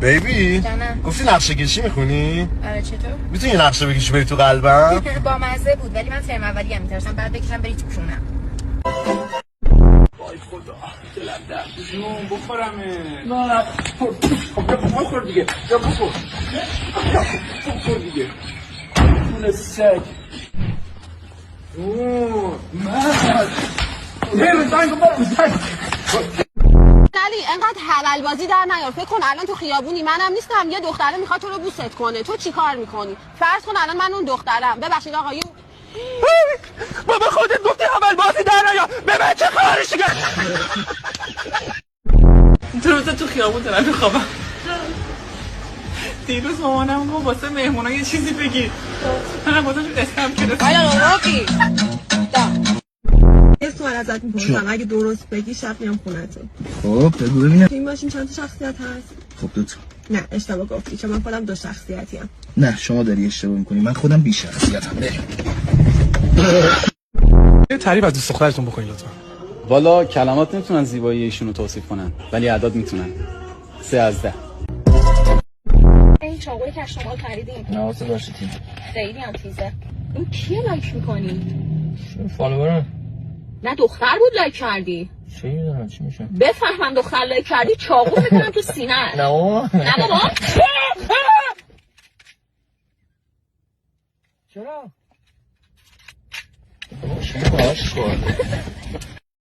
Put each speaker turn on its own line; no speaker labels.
بیبی
جانم.
گفتی نقشه کشی میخونی؟
آره چطور؟
میتونی یه نقشه بکشی بری تو قلبم؟
با مزه بود ولی من ترم اولی هم میترسم بعد بکشم بری تو کونم.
وای خدا دلم درد جون بخورمه. نه خب بخور دیگه یا بخور دیگه خون سگ
علی انقدر حلال بازی در نیار. فکر کن الان تو خیابونی منم نیستم یه دختره میخواد تو رو بوست کنه، تو چی کار میکنی؟ فرض کن الان من اون دخترم. ببخشید آقایون
بابا خودت گفتی حلال بازی در نیار به من چه خبرش دیگه؟
تو خیابون دارم میخوابم. دیروز مامانم گفت واسه مهمونا یه چیزی بگیر. منم واسه اسم گرفتم.
آیا راکی
یه سوال ازت میپرسم اگه درست بگی شب میام خونتون.
خب بگو ببینم.
تو این ماشین چند تا شخصیت هست؟
خب دوتا.
نه اشتباه گفتی چون من خودم دو شخصیتی ام.
نه شما داری اشتباه میکنی، من خودم بی شخصیتم. بریم
یه تعریف از دوست دخترتون بکنید لطفا.
والا کلمات نمیتونن زیبایی ایشونو توصیف کنن ولی اعداد میتونن. 3 از 10.
این چاقوی که شما خریدین
نواسه باشه تیم.
خیلی هم تیزه. این کیه لایک میکنی؟
فالوورم.
نه دختر بود لایک کردی.
چه میدونم چی میشه؟
بفهمم دختر لایک کردی چاقو میکنم تو سینه.
نه بابا.
نه بابا.
چرا؟ شما باش کن.